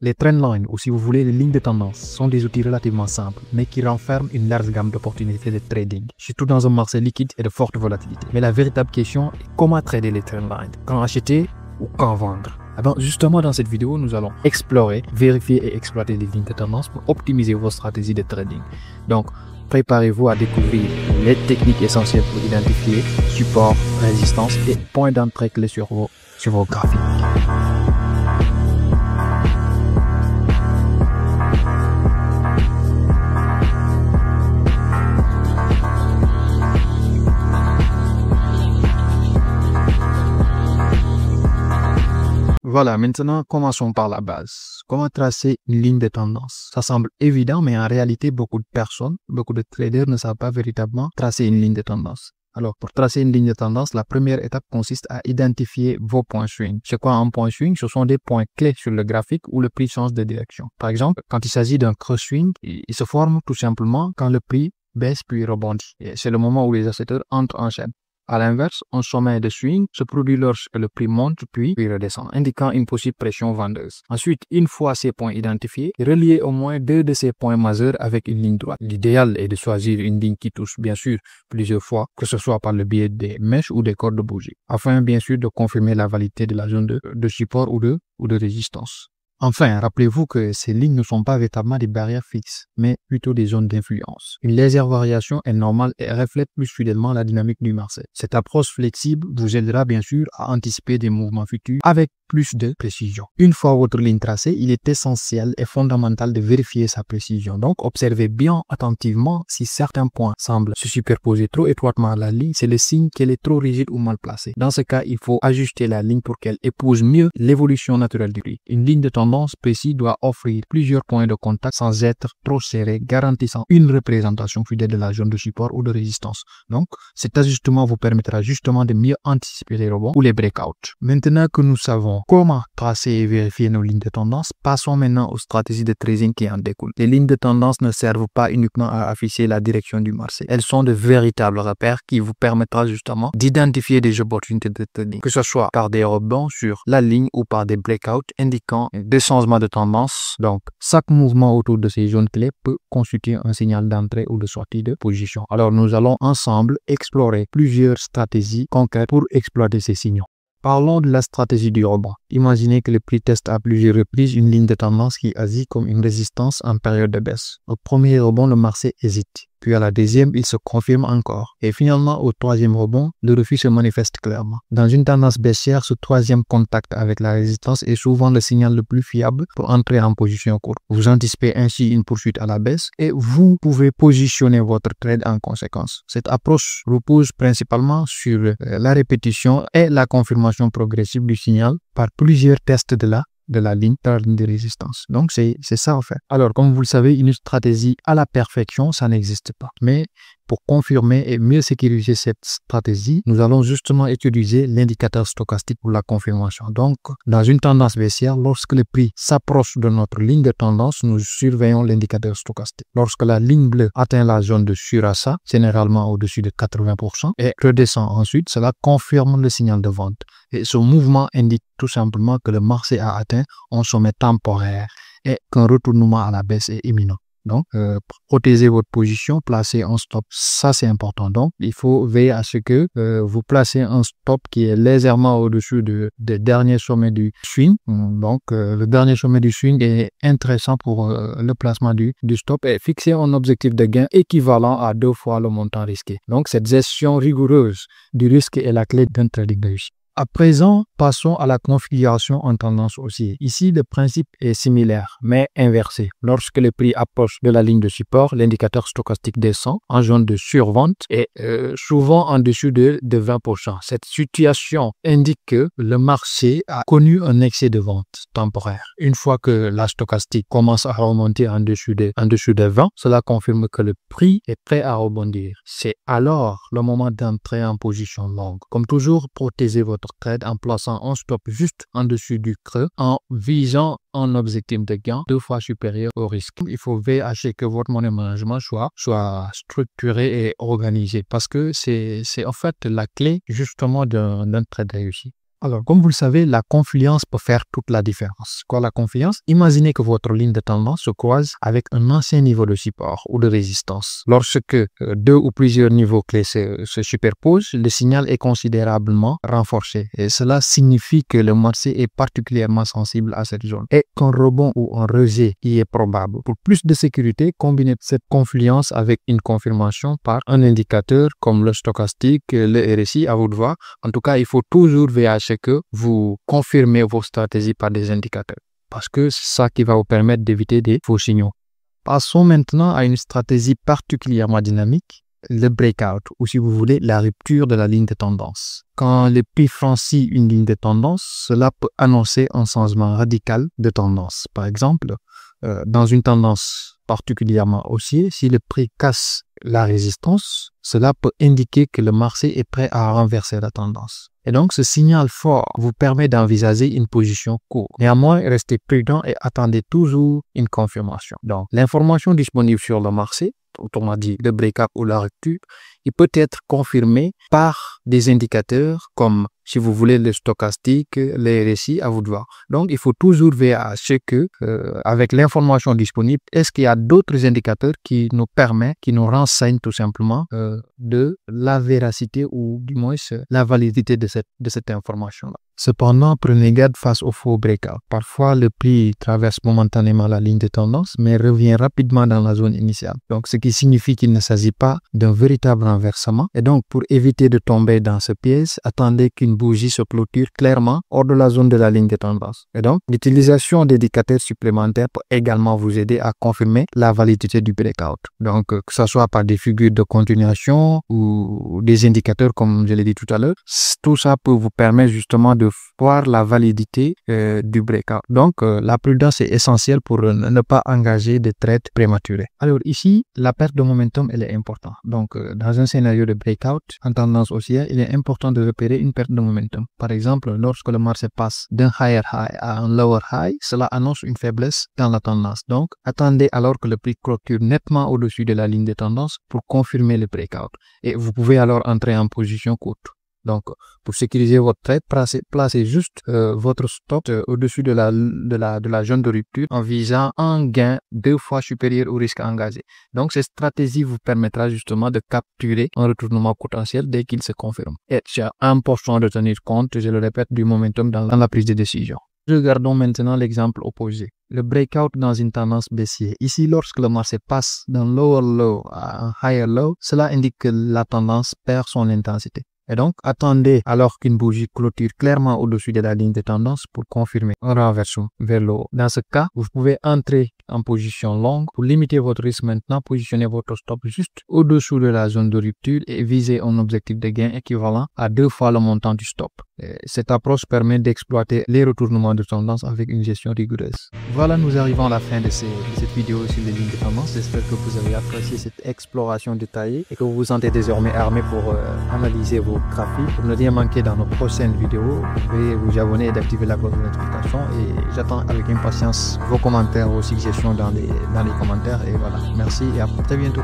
Les trendlines, ou si vous voulez les lignes de tendance, sont des outils relativement simples, mais qui renferment une large gamme d'opportunités de trading, surtout dans un marché liquide et de forte volatilité. Mais la véritable question est comment trader les trendlines, quand acheter ou quand vendre. Justement, dans cette vidéo, nous allons explorer, vérifier et exploiter les lignes de tendance pour optimiser vos stratégies de trading. Donc, préparez-vous à découvrir les techniques essentielles pour identifier support, résistance et points d'entrée clés sur vos graphiques. Voilà, maintenant commençons par la base. Comment tracer une ligne de tendance? Ça semble évident, mais en réalité, beaucoup de traders ne savent pas véritablement tracer une ligne de tendance. Alors, pour tracer une ligne de tendance, la première étape consiste à identifier vos points swing. C'est quoi un point swing? Ce sont des points clés sur le graphique où le prix change de direction. Par exemple, quand il s'agit d'un creux swing, il se forme tout simplement quand le prix baisse puis rebondit. Et c'est le moment où les acheteurs entrent en chaîne. À l'inverse, un sommet de swing se produit lorsque le prix monte puis redescend, indiquant une possible pression vendeuse. Ensuite, une fois ces points identifiés, reliez au moins deux de ces points majeurs avec une ligne droite. L'idéal est de choisir une ligne qui touche bien sûr plusieurs fois, que ce soit par le biais des mèches ou des cordes de bougie, afin bien sûr de confirmer la validité de la zone de support ou de résistance. Enfin, rappelez-vous que ces lignes ne sont pas véritablement des barrières fixes, mais plutôt des zones d'influence. Une légère variation est normale et reflète plus fidèlement la dynamique du marché. Cette approche flexible vous aidera bien sûr à anticiper des mouvements futurs avec plus de précision. Une fois votre ligne tracée, il est essentiel et fondamental de vérifier sa précision. Donc, observez bien attentivement si certains points semblent se superposer trop étroitement à la ligne, c'est le signe qu'elle est trop rigide ou mal placée. Dans ce cas, il faut ajuster la ligne pour qu'elle épouse mieux l'évolution naturelle du prix. Une ligne de tendance précise doit offrir plusieurs points de contact sans être trop serré, garantissant une représentation fidèle de la zone de support ou de résistance. Donc, cet ajustement vous permettra justement de mieux anticiper les rebonds ou les breakouts. Maintenant que nous savons comment tracer et vérifier nos lignes de tendance, passons maintenant aux stratégies de trading qui en découlent. Les lignes de tendance ne servent pas uniquement à afficher la direction du marché. Elles sont de véritables repères qui vous permettra justement d'identifier des opportunités de trading, que ce soit par des rebonds sur la ligne ou par des breakouts indiquant des changements de tendance. Donc, chaque mouvement autour de ces zones clés peut constituer un signal d'entrée ou de sortie de position. Alors, nous allons ensemble explorer plusieurs stratégies concrètes pour exploiter ces signaux. Parlons de la stratégie du rebond. Imaginez que le prix teste à plusieurs reprises une ligne de tendance qui agit comme une résistance en période de baisse. Au premier rebond, le marché hésite. Puis à la deuxième, il se confirme encore. Et finalement, au troisième rebond, le refus se manifeste clairement. Dans une tendance baissière, ce troisième contact avec la résistance est souvent le signal le plus fiable pour entrer en position courte. Vous anticipez ainsi une poursuite à la baisse et vous pouvez positionner votre trade en conséquence. Cette approche repose principalement sur la répétition et la confirmation progressive du signal par plusieurs tests de la ligne de résistance. Donc, c'est ça en fait. Alors, comme vous le savez, une stratégie à la perfection, ça n'existe pas. Mais pour confirmer et mieux sécuriser cette stratégie, nous allons justement utiliser l'indicateur stochastique pour la confirmation. Donc, dans une tendance baissière, lorsque le prix s'approche de notre ligne de tendance, nous surveillons l'indicateur stochastique. Lorsque la ligne bleue atteint la zone de surachat, généralement au-dessus de 80%, et redescend ensuite, cela confirme le signal de vente. Et ce mouvement indique tout simplement que le marché a atteint un sommet temporaire et qu'un retournement à la baisse est imminent. Donc, protégez votre position, placez un stop, ça c'est important. Donc, il faut veiller à ce que vous placez un stop qui est légèrement au-dessus des derniers sommets du swing. Donc, le dernier sommet du swing est intéressant pour le placement du stop et fixer un objectif de gain équivalent à 2 fois le montant risqué. Donc, cette gestion rigoureuse du risque est la clé d'un trading réussi. À présent, passons à la configuration en tendance haussière. Ici, le principe est similaire, mais inversé. Lorsque le prix approche de la ligne de support, l'indicateur stochastique descend en zone de survente et souvent en dessous de 20%. Cette situation indique que le marché a connu un excès de vente temporaire. Une fois que la stochastique commence à remonter en dessous de 20, cela confirme que le prix est prêt à rebondir. C'est alors le moment d'entrer en position longue. Comme toujours, protégez votre trade en plaçant un stop juste en dessus du creux en visant un objectif de gain 2 fois supérieur au risque. Il faut veiller à ce que votre money management soit structuré et organisé parce que c'est en fait la clé justement d'un trade réussi. Alors, comme vous le savez, la confluence peut faire toute la différence. Quoi, la confluence? Imaginez que votre ligne de tendance se croise avec un ancien niveau de support ou de résistance. Lorsque deux ou plusieurs niveaux clés se superposent, le signal est considérablement renforcé. Et cela signifie que le marché est particulièrement sensible à cette zone et qu'un rebond ou un rejet y est probable. Pour plus de sécurité, combinez cette confluence avec une confirmation par un indicateur comme le stochastique, le RSI, à vous de voir. En tout cas, il faut toujours veiller à ce que vous confirmez vos stratégies par des indicateurs parce que c'est ça qui va vous permettre d'éviter des faux signaux. Passons maintenant à une stratégie particulièrement dynamique, le breakout, ou si vous voulez, la rupture de la ligne de tendance. Quand le prix franchit une ligne de tendance, cela peut annoncer un changement radical de tendance. Par exemple, dans une tendance particulièrement haussière, si le prix casse la résistance, cela peut indiquer que le marché est prêt à renverser la tendance. Et donc, ce signal fort vous permet d'envisager une position courte. Néanmoins, restez prudent et attendez toujours une confirmation. Donc, l'information disponible sur le marché, autrement dit le break-up ou la rupture, il peut être confirmé par des indicateurs comme, si vous voulez, le stochastique, les RSI, à vous de voir. Donc, il faut toujours veiller à ce que, avec l'information disponible, est-ce qu'il y a d'autres indicateurs qui nous permettent, qui nous renseignent tout simplement de la véracité ou du moins la validité de cette information-là. Cependant, prenez garde face au faux breakout. Parfois, le prix traverse momentanément la ligne de tendance, mais revient rapidement dans la zone initiale. Donc, ce qui signifie qu'il ne s'agit pas d'un véritable renversement. Et donc, pour éviter de tomber dans ce piège, attendez qu'une bougie se clôture clairement hors de la zone de la ligne de tendance. Et donc, l'utilisation d'indicateurs supplémentaires peut également vous aider à confirmer la validité du breakout. Donc, que ce soit par des figures de continuation ou des indicateurs, comme je l'ai dit tout à l'heure, tout ça peut vous permettre justement de voir la validité du breakout. Donc, la prudence est essentielle pour ne pas engager des trades prématurés. Alors ici, la perte de momentum, elle est importante. Donc, dans un scénario de breakout en tendance haussière, il est important de repérer une perte de momentum. Par exemple, lorsque le marché passe d'un higher high à un lower high, cela annonce une faiblesse dans la tendance. Donc, attendez alors que le prix clôture nettement au-dessus de la ligne de tendance pour confirmer le breakout. Et vous pouvez alors entrer en position courte. Donc, pour sécuriser votre trade, placez juste votre stop au-dessus de la zone de rupture en visant un gain 2 fois supérieur au risque engagé. Donc, cette stratégie vous permettra justement de capturer un retournement potentiel dès qu'il se confirme. Et c'est important de tenir compte, je le répète, du momentum dans la prise de décision. Regardons maintenant l'exemple opposé. Le breakout dans une tendance baissière. Ici, lorsque le marché passe d'un lower low à un higher low, cela indique que la tendance perd son intensité. Et donc, attendez alors qu'une bougie clôture clairement au-dessus de la ligne de tendance pour confirmer un renversement vers le haut. Dans ce cas, vous pouvez entrer en position longue. Pour limiter votre risque maintenant, positionnez votre stop juste au-dessous de la zone de rupture et visez un objectif de gain équivalent à 2 fois le montant du stop. Cette approche permet d'exploiter les retournements de tendance avec une gestion rigoureuse. Voilà, nous arrivons à la fin de cette vidéo sur les lignes de tendance. J'espère que vous avez apprécié cette exploration détaillée et que vous vous sentez désormais armé pour analyser vos graphiques. Pour ne rien manquer dans nos prochaines vidéos, vous pouvez vous abonner et d'activer la cloche de notification. Et j'attends avec impatience vos commentaires, vos suggestions dans les commentaires. Et voilà, merci et à très bientôt.